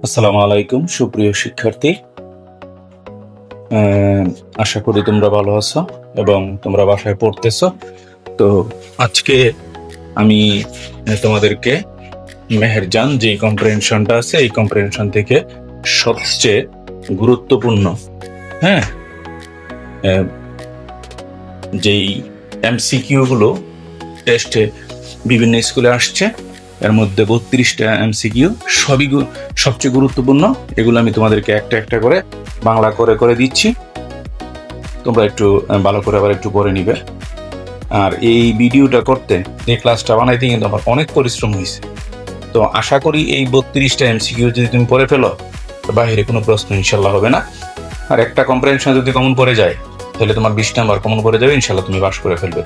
আসসালামু আলাইকুম সুপ্রিয় শিক্ষার্থী। আশা করি তোমরা ভালো আছো এবং তোমরা বাসায় পড়তেছো। তো আজকে আমি তোমাদেরকে মেহেরজান যে কম্প্রিহেনশনটা আছে এই কম্প্রিহেনশন থেকে সবচেয়ে গুরুত্বপূর্ণ যেই এমসিকিউ গুলো টেস্টে বিভিন্ন স্কুলে আসছে, এর মধ্যে 32টা এমসিকিউ সবই সবচেয়ে গুরুত্বপূর্ণ। এগুলো আমি তোমাদেরকে একটা একটা করে বাংলা করে করে দিচ্ছি, তোমরা একটু ভালো করে আবার একটু পড়ে নিবে। আর এই ভিডিওটা করতে, এই ক্লাসটা বানাইতে কিন্তু আমার অনেক পরিশ্রম হয়েছে। তো আশা করি এই 32টা এমসিকিউ যদি তুমি পড়ে ফেলো, বাইরে কোনো প্রশ্ন ইনশাল্লাহ হবে না। আর একটা কম্প্রিহেনশন যদি কমন পড়ে যায়, তাহলে তোমার 20 নাম্বার কমন পড়ে যাবে, ইনশাল্লাহ তুমি পাস করে ফেলবে।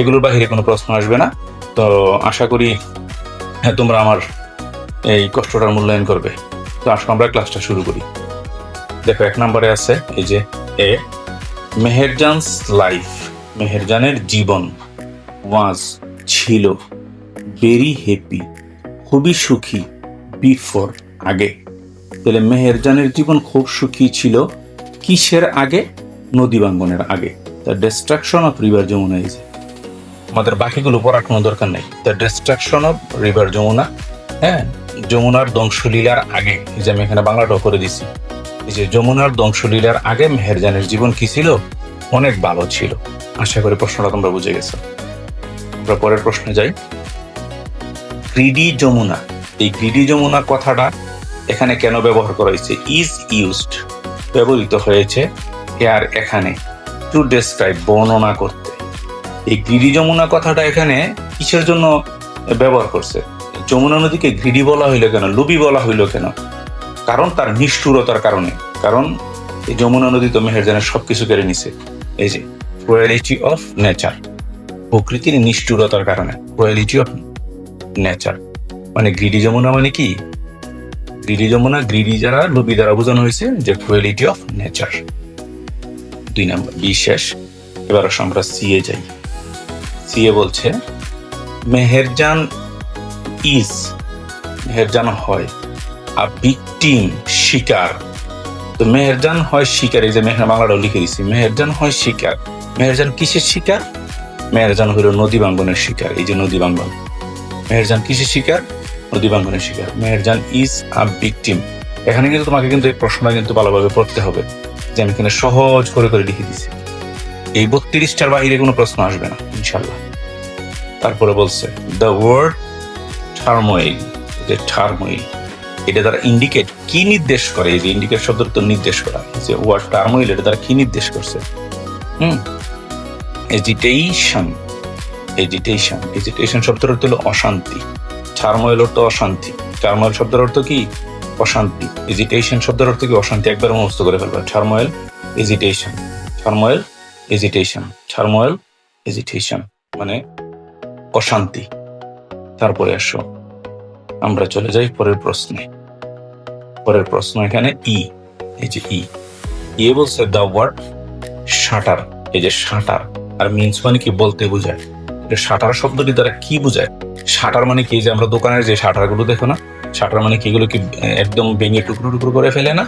এগুলোর বাইরে কোনো প্রশ্ন আসবে না। তো আশা করি তোমরা আমার এই কষ্টটার মূল্যায়ন করবে। তো আসলে আমরা ক্লাসটা শুরু করি। দেখো, 1 নম্বরে আছে এই যে এ, মেহেরজানস লাইফ, মেহেরজানের জীবন, ওয়াজ ছিল, ভেরি হ্যাপি খুবই সুখী, বিফোর আগে। তাহলে মেহেরজানের জীবন খুব সুখী ছিল কিসের আগে? নদী ভাঙ্গনের আগে। The destruction of river Jamuna. এই যে আমাদের বাকিগুলো পড়ার কোনো দরকার নেই। The destruction of river Jamuna, যমুনার ধ্বংসলীলার আগে। এই যে আমি এখানে বাংলাটাও করে দিছি। এই যে যমুনার ধ্বংসলীলার আগে মেহেরজানের জীবন কি ছিল? অনেক ভালো ছিল। আশা করি প্রশ্নটা তোমরা বুঝে গেছো। আমরা পরের প্রশ্নে যাই। গ্রিডি যমুনা, এই গ্রিডি যমুনা কথাটা এখানে কেন ব্যবহার করা হয়েছে? ইজ ইউজড, ব্যবহৃত হয়েছে আর এখানে টু ডেসক্রাইব, বর্ণনা করতে। এই গ্রিডি যমুনা কথাটা এখানে কিসের জন্য ব্যবহার করছে? যমুনা নদীকে গ্রিডি বলা হইলো কেন, লোভী বলা হইলো কেন? কারণ তার নিষ্ঠুরতার কারণে। কারণ এই যমুনা নদী তো মেহেরজানের সবকিছু কেড়ে নিছে। এই যে ক্রুয়েলিটি অফ নেচার, প্রকৃতির নিষ্ঠুরতার কারণে। ক্রুয়েলিটি অফ নেচার মানে গ্রিডি যমুনা মানে কি? গ্রিডি যমুনা, গ্রিডি যারা, লোভী দ্বারা বোঝানো হয়েছে যে ক্রুয়েলিটি অফ নেচার। 2 নম্বর বি শেষ। এবার আমরা সিএ যাই। সিএ বলছে মেহেরজান ইজ, মেহেরজান হয় আ ভিকটিম, শিকার। তো মেহেরজান হয় শিকার। এই যে বাংলাটাও লিখে দিচ্ছি, মেহেরজান হয় শিকার। মেহেরজান কিসের শিকার? মেহেরজান হইল নদী ভাঙ্গনের শিকার। এই যে নদী ভাঙ্গন, মেহেরজান কিসের শিকার? নদী ভাঙ্গনের শিকার। Meherjaan is a victim. এখানে কিন্তু তোমাকে কিন্তু এই প্রশ্নটা কিন্তু ভালোভাবে পড়তে হবে, যে আমি এখানে সহজ করে করে লিখে দিচ্ছি। এই 32টার বাইরে কোনো প্রশ্ন আসবে না ইনশাল্লাহ। তারপরে বলছে দ্য ওয়ার্ড টার্মোইল, যে টার্মোইল, এটা দ্বারা ইন্ডিকেট, কি নির্দেশ করে? এই যে ইন্ডিকেট শব্দটা তো নির্দেশ করা, যে ওয়ার্ড টার্মোইল এটা দ্বারা কি নির্দেশ করছে? এজিটেশন, এজিটেশন, এজিটেশন শব্দের অর্থ হলো অশান্তি। টার্মোইল অর্থ অশান্তি। টার্মোইল শব্দের অর্থ কি? অশান্তি। এজিটেশন শব্দের অর্থ কি? অশান্তি। একবার মুখস্থ করে ফেলবে। টার্মোইল, এজিটেশন, টার্মোইল, এজিটেশন, টার্মোইল, এজিটেশন মানে অশান্তি। তারপরে আসো আমরা চলে যাই পরের প্রশ্নে। পরের প্রশ্ন এখানে ই, এই যে ই, এ বলছে দ্য ওয়ার্ড শাটার। এই যে শাটার আর মিন্স মানে কি? বলতে বোঝায়। শাটার শব্দটি দ্বারা কি বোঝায়? শাটার মানে কি? যে আমরা দোকানের যে শাটার গুলো দেখো না, শাটার মানে কি? এগুলো কি একদম ভেঙে টুকরো টুকরো করে ফেলে না?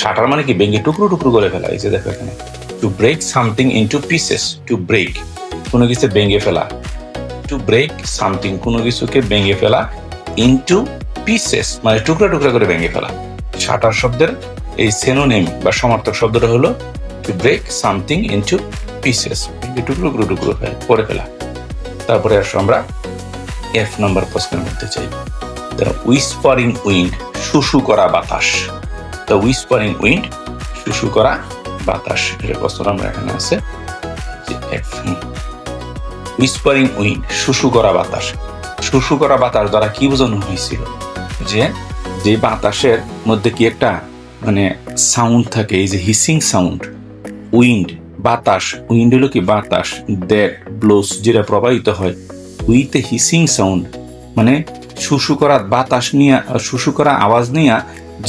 শাটার মানে কি? ভেঙে টুকরো টুকরো করে ফেলা। এই যে দেখো এখানে, to break something into pieces. To break কোনো কিছু ভেঙে ফেলা। টু ব্রেক সামথিং কোনো কিছুকে ভেঙে ফেলা, ইনটু পিসেস মানে টুকরা টুকরা করে ভেঙে ফেলা। শাটার শব্দের এই সিনোনিম বা সমার্থক শব্দটা হলো to break something into pieces, টুকরো টুকরো টুকরো করে ফেলা। তারপরে আসো আমরা এফ নম্বর প্রশ্নের মধ্যে চাই। দ্য উইসপারিং উইন্ড, শুশু করা বাতাস। দ্য উইসপারিং উইন্ড, শুশু করা বাতাস, এটা প্রশ্ন আমরা এখানে আছে যে এফ। উইসপারিং উইন্ড, শুশু করা বাতাস। শুশু করা বাতাস দ্বারা কি বোঝানো হয়েছিল? যে যে বাতাসের মধ্যে কি একটা মানে সাউন্ড থাকে, এই যে হিসিং সাউন্ড। উইন্ড বাতাস, উইন্ড হলো কি? বাতাস। দ্যাট ব্লোস, যেটা প্রবাহিত হয় উইথ এ হিসিং সাউন্ড মানে শুশু করা বাতাস নিয়ে, শুশু করা আওয়াজ নিয়ে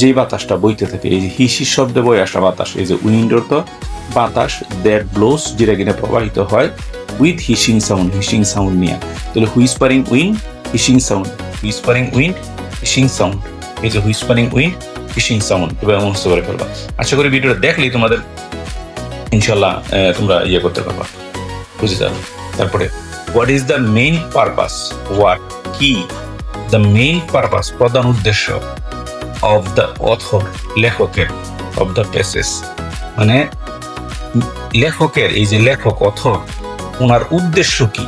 যে বাতাসটা বইতে থাকে, এই যে হিসি শব্দে বয়ে আসা বাতাস। এই যে উইন্ড অর্থ বাতাস, দ্যাট ব্লোস যেটা কিনা প্রবাহিত হয় with hissing sound, hissing sound নিয়ে। তাহলে whispering wind, hissing sound, whispering wind, hissing sound. এই যে হুইসপারিং উইন্ড, ফিশিং সাউন্ড এভাবে মুখস্থ করে ফেলবা। আশা করি ভিডিওটা দেখলেই তোমাদের ইনশাল্লাহ তোমরা করতে পারবা, বুঝতে পারো। তারপরে what is the main purpose, what কি দ্য মেইন পারপাস প্রধান উদ্দেশ্য অফ দ্য অথর লেখকের, অফ দ্য প্যাসেজ মানে লেখকের, এই যে লেখক অথর ওনার উদ্দেশ্য কি,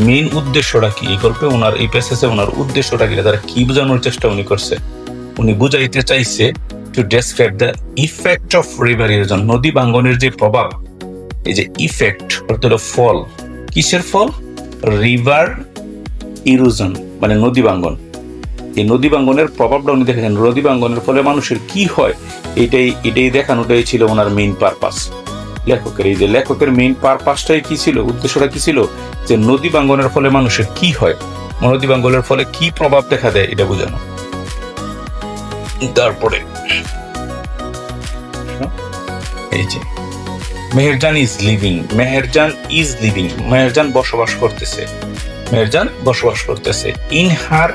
মেইন উদ্দেশ্যটা কি এই গল্পে, ওনার এই প্যাসেজে ওনার উদ্দেশ্যটা কি, তারা কি বোঝানোর চেষ্টা উনি করছে। উনি বুঝাইতে চাইছে to describe the effect of river erosion, নদী ভাঙ্গনের যে প্রভাব, এই যে ইফেক্ট অর্থাৎ ফল, কিসের ফল, রিভার ইরোশন মানে নদী ভাঙ্গন। এই নদী ভাঙ্গনের প্রভাবটা উনি দেখেছেন, নদী ভাঙ্গনের ফলে মানুষের কি হয় এটাই দেখানোটাই ছিল ওনার মেইন পারপাস লেখকের। এই যে লেখকের মেইন পারপাসটাই কি ছিল, উদ্দেশ্যটা কি ছিল, যে নদী ভাঙ্গনের ফলে মানুষের কি হয়, নদী ভাঙ্গনের ফলে কি প্রভাব দেখা দেয় এটা বোঝানো। তারপরে এই যে Meherjaan is living, Meherjaan is living, Meherjaan বসবাস করতেছে, মেহেরজান বসবাস করতেছে in her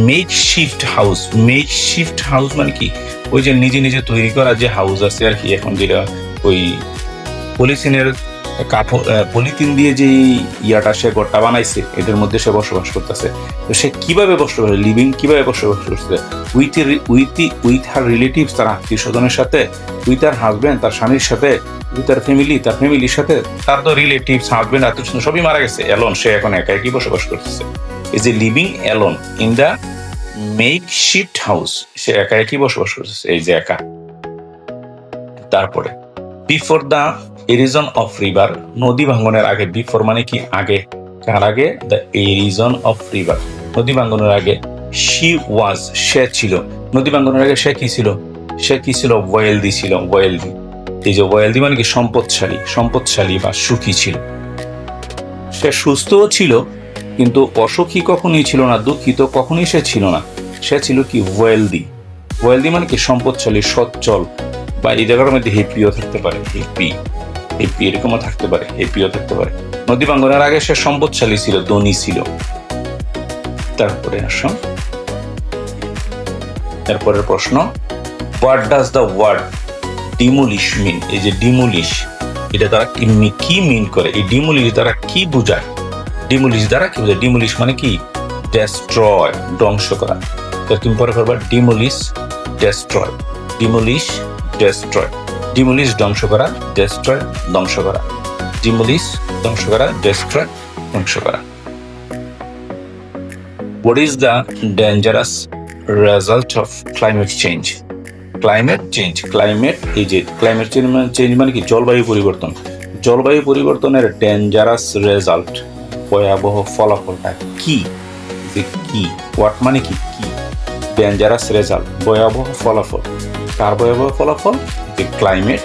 make shift house, make shift house মানে কি, ওই যে নিজে নিজে তৈরি করা যে হাউস আছে আর কি, এখন যেটা ওই পলিথিনের কাপড় পলিথিন দিয়ে যে ইয়াটা সে ঘরটা বানাইছে এদের মধ্যে সে বসবাস করতেছে। তো সে কিভাবে বসবাস, লিভিং কিভাবে বসবাস করতেছে, উইথ হার রিলেটিভস, তার আত্মীয় স্বজনের সাথে, উইথ হার হাজবেন্ড তার স্বামীর সাথে, উইথ হার ফ্যামিলি তার ফ্যামিলির সাথে, তার তো রিলেটিভস হাজবেন্ড আত্মীয় স্বজন সবই মারা গেছে, এলন সে এখন একা একই বসবাস করতেছে। এই যে living alone in the makeshift house, সে একা একই বসবাস করতেছে, এই যে একা। তারপরে before the erosion of river, নদী ভাঙ্গনের আগে, বিফোর মানে কি আগে, কার আগে, দ্য এরিজন অফ রিভার নদী ভাঙ্গনের আগে, শি ওয়াজ সে ছিল, নদী ভাঙ্গনের আগে সে কি ছিল, সে কি ছিল, ওয়েলদি ছিল, ওয়েলদি। এই যে ওয়েলদি মানে কি সম্পদশালী, সম্পদশালী বা সুখী ছিল। সে সুস্থও ছিল কিন্তু অসুখী কখনোই ছিল না, দুঃখিত কখনোই সে ছিল না, সে ছিল কি ওয়েলদি। ওয়েলদি মানে কি সম্পদশালী, সচ্ছল, বা এই জায়গার মধ্যে হ্যাপিও থাকতে পারে, হ্যাপি এরকমও থাকতে পারে, হ্যাপিও থাকতে পারে। নদী ভাঙ্গনের আগে সে সম্পদশালী ছিল, ধনী ছিল। তারপরে আসুন এরপরের প্রশ্ন, what does the word demolish mean, এই যে ডিমোলিশ এটা তারা কি মিন করে, এই ডিমোলিশ দ্বারা কি বোঝায়, ডিমোলিশ দ্বারা কি বোঝায়, ডিমোলিশ মানে কি ডেস্ট্রয়, ধ্বংস করা। তুমি পরে করবা ডিমোলিশ ডেস্ট্রয়, ডিমোলিশ ডেস্ট্রয়, ডিমোলিশ ধ্বংস করা, ডেস্ট্রয় ধ্বংস করা, ডিমোলিশ ধ্বংস করা, ডেস্ট্রয় ধ্বংস করা। What is the dangerous result of climate change, climate change, climate এই যে ক্লাইমেট চেঞ্জ মানে কি জলবায়ু পরিবর্তন, জলবায়ু পরিবর্তনের ডেঞ্জারাস রেজাল্ট ভয়াবহ ফলাফলটা কি, যে কি, হোয়াট মানে কি কি, ডেঞ্জারাস রেজাল্ট ভয়াবহ ফলাফল, কার ভয়াবহ ফলাফল, যে ক্লাইমেট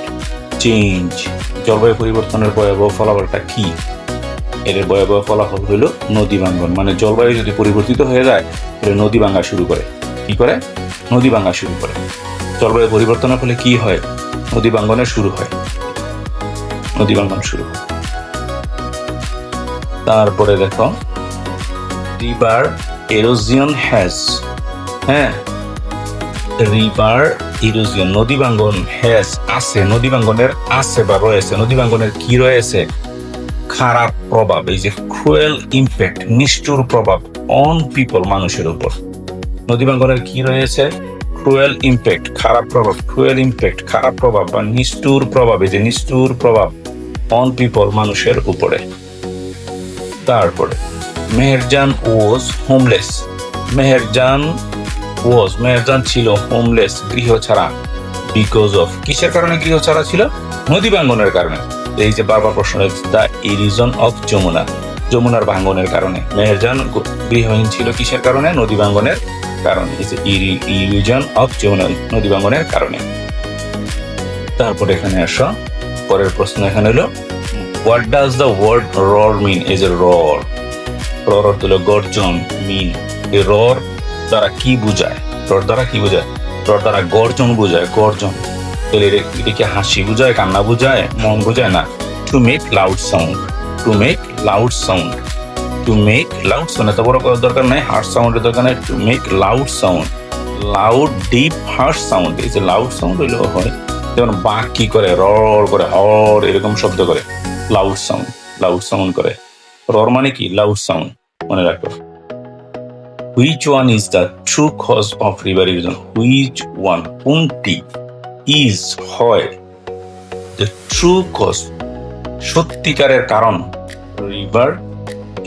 চেঞ্জ জলবায়ু পরিবর্তনের ভয়াবহ ফলাফলটা কি, এর ভয়াবহ ফলাফল হইল নদী ভাঙ্গন। মানে জলবায়ু যদি পরিবর্তিত হয়ে যায় তাহলে নদী ভাঙ্গা শুরু করে, কি করে, নদী ভাঙ্গা শুরু করে। জলবায়ু পরিবর্তনের ফলে কি হয়, নদী ভাঙ্গনের শুরু হয়, নদী ভাঙ্গন শুরু হয়। তারপরে দেখো রিভার এরোজিয়ন হ্যাজ, রিভার ইরোজিয়ন নদী ভাঙ্গন হ্যাজ আছে, নদী ভাঙ্গনের আছে বা রয়েছে, নদী ভাঙ্গনের কি রয়েছে, খারাপ প্রভাব, এই যে ক্রুয়েল ইম্প্যাক্ট, নিষ্ঠুর প্রভাব অন পিপল মানুষের উপর। নদী ভাঙ্গনের কি রয়েছে, ক্রুয়েল ইম্প্যাক্ট খারাপ প্রভাব, ক্রুয়েল ইম্প্যাক্ট খারাপ প্রভাব বা নিষ্ঠুর প্রভাব, এই যে নিষ্ঠুর প্রভাব অন পিপল মানুষের উপরে। তারপরে মেহেরজান ওয়াজ হোমলেস, মেহেরজান ছিল হোমলেস গৃহ ছাড়া, বিকজ অফ কিসের কারণে গৃহ ছাড়া ছিল, নদী ভাঙ্গনের কারণে। এই যে বারবার প্রশ্ন দ্য ইরিজন অফ যমুনা, যমুনার ভাঙ্গনের কারণে মেহেরজান গৃহহীন ছিল কিসের কারণে, নদী ভাঙ্গনের কারণে, এই যে ইরিজন অফ যমুনা নদী ভাঙ্গনের কারণে। তারপরে এখানে আসো পরের প্রশ্ন, এখানে হলো হোয়াট ডাজ দ্য ওয়ার্ড রর মিন, এই যে রর অর্থ হলো গর্জন, মিন এই রর দ্বারা কি বোঝায়, রর দ্বারা কি বোঝায়, রর দ্বারা গর্জন বোঝায়, গর্জন। তাহলে এটা কি হাসি বোঝায়, কান্না বোঝায়, মন বোঝায় না। To make loud sound, to make loud sound, to make loud sound এত বড় করার দরকার নাই, হার্ড সাউন্ডের দরকার নাই, to make loud sound, loud deep harsh sound. এই যে লাউড সাউন্ড হইলেও হয়, যেমন বাঘ কি করে রর করে, হর এরকম শব্দ করে, লাউড সাউন্ড, লাউড সাউন্ড করে। রর মানে কি? লাউড সাউন্ড, মনে রাখো। Which one is the true cause of river erosion? Which one, কোনটি, ইজ হয়, দ্য ট্রু কজ সত্যিকারের কারণ, রিভার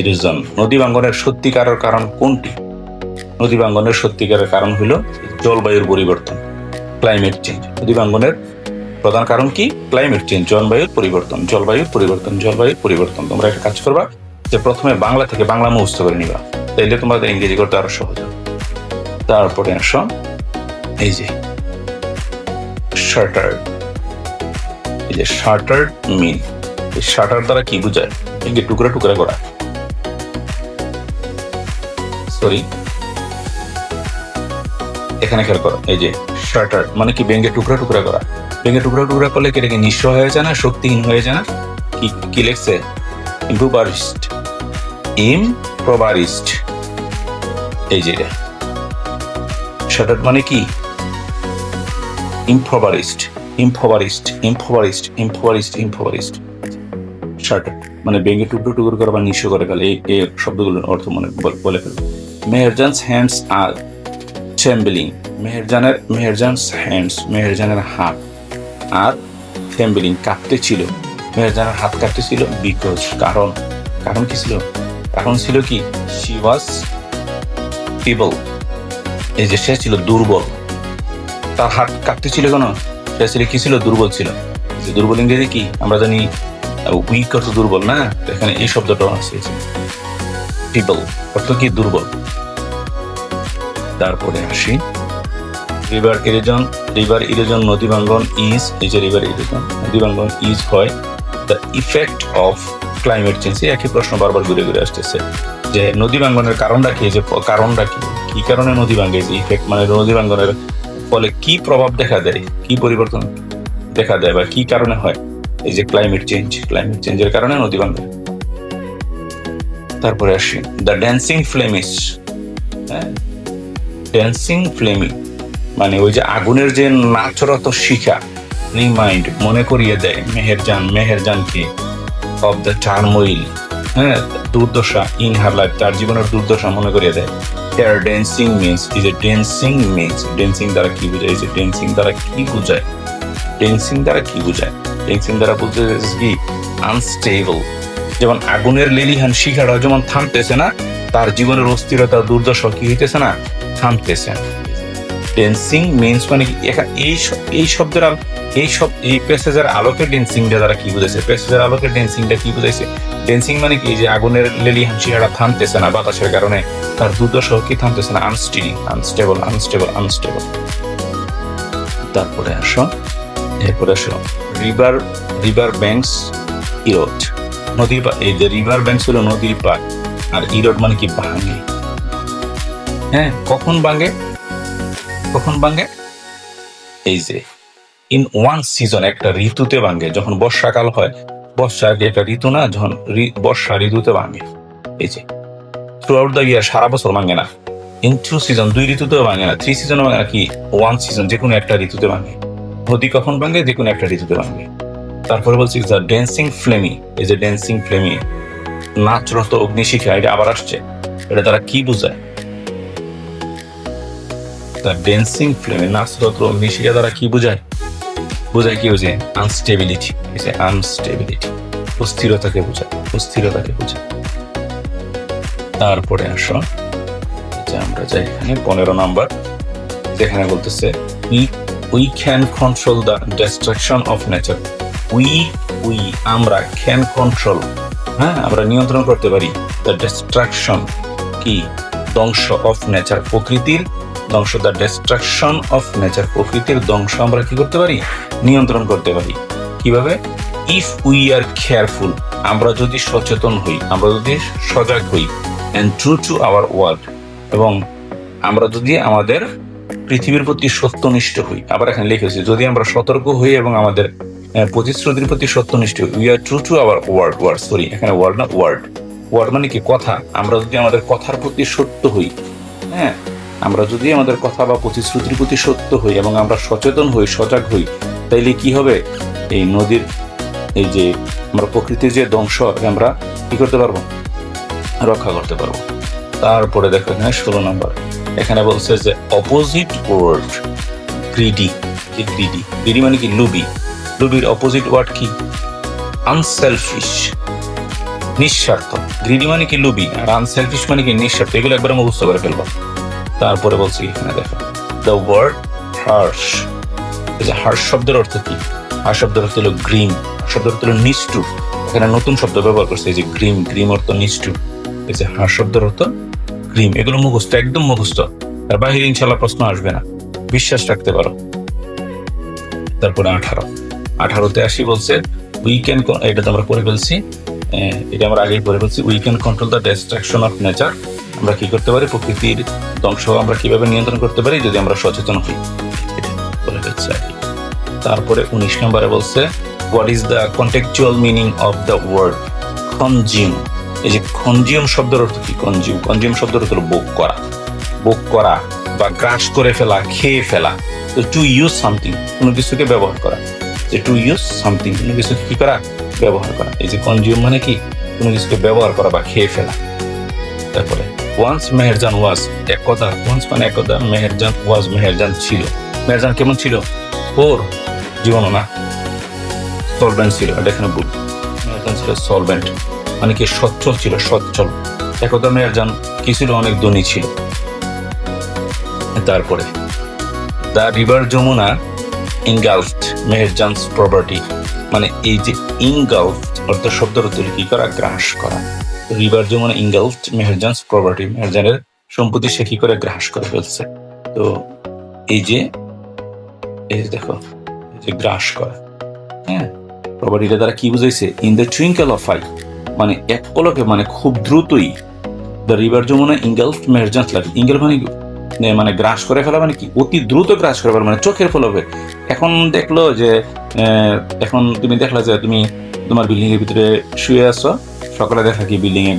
ইরোশন নদী ভাঙ্গনের সত্যিকারের কারণ কোনটি? নদী ভাঙ্গনের সত্যিকারের কারণ হইল জলবায়ুর পরিবর্তন, ক্লাইমেট চেঞ্জ। নদী ভাঙ্গনের প্রধান কারণ কি? ক্লাইমেট চেঞ্জ, জলবায়ুর পরিবর্তন, জলবায়ুর পরিবর্তন, জলবায়ুর পরিবর্তন। তোমরা একটা কাজ করবা যে প্রথমে বাংলা থেকে বাংলা মুখস্থ করে নিবা, তাইলে তোমাদের ইংরেজি করতে আরো সহজ হবে। তারপরে আসো এই যে শাটার। এই যে শাটার মিন, এই শাটার দ্বারা কি বোঝায়? ভেঙে টুকরা টুকরা করা। সরি, এখানে খেয়াল করো, এই যে শাটার মানে কি? ভেঙে টুকরা টুকরা করা। ভেঙে টুকরা টুকরা করলে কি এটাকে নিঃস্ব হয়ে যায় না, শক্তিহীন হয়ে যায় না? কি লেখছে? ইম্প্রোভারিস্ট, ইম্প্রোভারিস্ট। এই যে শাটার মানে কি? ইম্প্রোভারিস্ট, ইম্প্রোভারিস্ট, ইম্প্রোভারিস্ট, ইম্প্রোভারিস্ট, ইম্প্রোভারিস্ট। শাটার মানে ভেঙে টুকরো টুকরো করে বা নিঃস্ব করে ফেলে। এই শব্দগুলোর অর্থ মনে বলে ফেলবে। Meherjan's hands are trembling. Meherjan's hands, মেহেরজানের হাত আর ট্রেম্বলিং কাঁপতে ছিল। মেহেরজানের হাত কাঁপতে ছিল বিকজ, কারণ কি ছিল? কারণ ছিল কি? She was feeble. এই যে সে ছিল দুর্বল। তার হাত কাঁপতে ছিল কেন? সে ছিল কি ছিল? দুর্বল ছিল। দুর্বল ইংরেজি কি? আমরা জানি উইক অর্থ দুর্বল না, এখানে এই শব্দটা আছে, ফিবল অর্থ কি? দুর্বল। তারপরে আসি রিভার ইরোশন। রিভার ইরোশন নদী ভাঙ্গন ইজ, এই যে রিভার ইরোশন নদী ভাঙ্গন ইজ হয় the effect of climate change. একই প্রশ্ন বারবার ঘুরে ঘুরে আসতেছে যে নদী ভাঙ্গনের কারণটা কি? যে কারণটা কি কারণে নদী ভাঙ্গে? যে ইফেক্ট মানে নদী ভাঙ্গনের ফলে কি প্রভাব দেখা দেয়, কি পরিবর্তন দেখা দেয় বা কি কারণে হয়? এই যে ক্লাইমেট চেঞ্জ, ক্লাইমেট চেঞ্জের কারণে নদী ভাঙ্গে। তারপরে আসি দ্য ড্যান্সিং ফ্লেমিশ। হ্যাঁ, ড্যান্সিং ফ্লেমি মানে ওই যে আগুনের যে নাচরত শিখা, রিমাইন্ড মনে করিয়ে দেয় মেহেরজানকে অফ দ্য টার্মোইল, হ্যাঁ, দুর্দশা ইন হার লাইফ, তার জীবনের দুর্দশা মনে করিয়ে দেয়। হেয়ার ড্যান্সিং মিন্স, এই যে ড্যান্সিং মিন্স, ড্যান্সিং দ্বারা কি বোঝায়? এই যে ড্যান্সিং দ্বারা কি বোঝায়? ড্যান্সিং দ্বারা কি বোঝায়? ড্যান্সিং দ্বারা বলতে কি? আনস্টেবল। যেমন আগুনের লেলিহান শিখাটা যেমন থামতেছে না, তার জীবনের অস্থিরতা দুর্দশা কি হইতেছে না? থামতেছে। ড্যান্সিং মিন্স মানে কি? এই শব্দের এই প্যাসেজের আলোকে ড্যান্সিংটা দ্বারা কি বুঝাইছে? প্যাসেজের আলোকে ড্যান্সিংটা কি বুঝাইছে? ড্যান্সিং মানে কি? যে আগুনের লেলিহান শিখাটা থামতেছে না, বাতাসের কারণে তার দুর্দশা কি থামতেছে না? আনস্টেবল। তারপরে আসো রিভার ব্যাংকস ইরোড। নদী, এই যে রিভার ব্যাংকস হলো নদীর পাড়, আর ইরোড মানে কি? ভাঙে। হ্যাঁ, কখন ভাঙে? এই যে ইন ওয়ান সিজন, একটা ঋতুতে ভাঙে। যখন বর্ষাকাল হয়, বর্ষা একটা ঋতু না, যখন বর্ষা ঋতুতে ভাঙে। এই যে থ্রু আউট দ্য ইয়ার, সারা বছর ভাঙে না। ইন 2 সিজন, 2 ঋতুতেও ভাঙে না। 3 সিজনও ভাঙে না। কি? 1 সিজন, যে কোনো একটা ঋতুতে ভাঙে। নদী কখন ভাঙে? যে কোনো একটা ঋতুতে ভাঙে। তারপরে বলছি দ্য ড্যান্সিং ফ্লেমি। এই যে ড্যান্সিং ফ্লেমি, নাচরত অগ্নিশিখা, এটা আবার আসছে। এটা তারা কি বোঝায়? দ্য ড্যান্সিং ফ্লেমি, নাচরত অগ্নিশিখা দ্বারা কি বোঝায়? কি বোঝায়? আনস্টেবিলিটি। আনস্টেবিলিটি অস্থিরতাকে বোঝায়। তারপরে আসো যে আমরা যাই এখানে 15 নাম্বার, যেখানে বলতেছে we can control the destruction of nature. We আমরা ক্যান কন্ট্রোল, হ্যাঁ, আমরা নিয়ন্ত্রণ করতে পারি দ্য ডিস্ট্রাকশন কি? ধ্বংস অফ নেচার, প্রকৃতির ধ্বংস। দ্য ডিস্ট্রাকশন অফ নেচার, প্রকৃতির ধ্বংস আমরা কি করতে পারি? নিয়ন্ত্রণ করতে পারি। কিভাবে? ইফ উই আর কেয়ারফুল, আমরা যদি সচেতন হই, আমরা যদি সজাগ হই, and true to our word, এবং আমরা যদি আমাদের পৃথিবীর প্রতি সত্যনিষ্ঠ হই। আবার এখানে লিখেছি যদি আমরা সতর্ক হই এবং আমাদের প্রতিশ্রুতির প্রতি সত্যনিষ্ঠ হই। We are true to our word, sorry, এখানে ওয়ার্ড না, ওয়ার্ড মানে কি? কথা। আমরা যদি আমাদের কথার প্রতি সত্য হই, হ্যাঁ, আমরা যদি আমাদের কথা বা প্রতিশ্রুতির প্রতি সত্য হই এবং আমরা সচেতন হই, সজাগ হই, তাইলে কি হবে, এই নদীর এই যে আমরা প্রকৃতির যে ধ্বংস আমরা কি করতে পারবো, রক্ষা করতে পারবো। তারপরে দেখো এখানে 16 নম্বর, এখানে বলছে যে অপোজিট ওয়ার্ড গ্রিডি। গ্রিডি মানে কি, লুবি। লুবির অপোজিট ওয়ার্ড কি, আনসেলফিশ, নিঃস্বার্থ। গ্রিডি মানে কি লুবি, আর আনসেলফিশ মানে কি নিঃস্বার্থ। এগুলো একবার মুখস্থ করে ফেলবো। তারপরে বলছি এখানে দেখো দ্য ওয়ার্ড হার্শ। এই যে হার্শ শব্দের অর্থ কি, হার্শ শব্দের অর্থ হলো গ্রিম, শব্দের অর্থ হলো নিষ্ঠুর। এখানে নতুন শব্দ ব্যবহার করছে, এই যে গ্রিম, গ্রিম অর্থ নিষ্ঠুর। এই যে হার্শ শব্দের অর্থ গ্রিম। এগুলো মুখস্থ, একদম মুখস্থ, আর বাহিরে ইনশাল্লাহ প্রশ্ন আসবে না, বিশ্বাস রাখতে পারো। তারপরে 18তে আসি, বলছে উই ক্যান, এটা তো আমরা পড়ে ফেলছি, এটা আমরা আগেই পড়ে ফেলছি। We can control the destruction of nature. আমরা কি করতে পারি, প্রকৃতির ধ্বংস আমরা কিভাবে নিয়ন্ত্রণ করতে পারি, যদি আমরা সচেতন হই, এটা বলে ফেলছে আর কি। তারপরে 19 নম্বরে বলছে what is the contextual meaning of the word consume. এই যে কনজিউম শব্দের অর্থ কি, কনজিউম শব্দের অর্থ হলো ভোগ করা বা গ্রাস করে ফেলা, খেয়ে ফেলা। তো টু ইউজ সামথিং, কোনো কিছুকে ব্যবহার করা। যে টু ইউজ সামথিং, কোনো কিছুকে কি করা, ব্যবহার করা। এই যে কনজিউম মানে কি, কোনো কিছুকে ব্যবহার করা বা খেয়ে ফেলা। তারপরে ওয়ান্স মেহেরজান ওয়াজ, একদা, ওয়ান্স মানে একদা, মেহেরজান ওয়াজ, মেহেরজান ছিল। মেহেরজান কেমন ছিল, ওর জীবনও না, সলভেন্ট ছিল। এটা এখানে ভুল, মেহেরজান ছিল সলভেন্ট, মানে কি সচ্ছল ছিল, সচ্ছল। একদা মেহেরজান কি ছিল, অনেক ধনী ছিল। তারপরে the river Jamuna engulfed Meherjan's property, মানে এই যে ইনগালফড অর্থ শব্দের অর্থ কি করা, গ্রাস করা। River Jamuna engulfed Meherjan's property, মেহেরজানের সম্পত্তি সে কি করে গ্রাস করে ফেলছে। তো এই যে দেখো, এই যে গ্রাস করা, হ্যাঁ, প্রপার্টিটা দ্বারা কি বুঝাইছে, in the twinkle of eye, মানে এক পলকে, মানে খুব দ্রুতই। The river Jamuna engulfed Meherjan's life, engulf মানে গ্রাস করে ফেলা, মানে কি অতি দ্রুত গ্রাস করে ফেলা, মানে চোখের পলকে। এখন দেখলো যে এখন তুমি দেখলা যে তুমি তোমার বিল্ডিং এর ভিতরে শুয়ে আছো, সকালে দেখা কি বিল্ডিং এ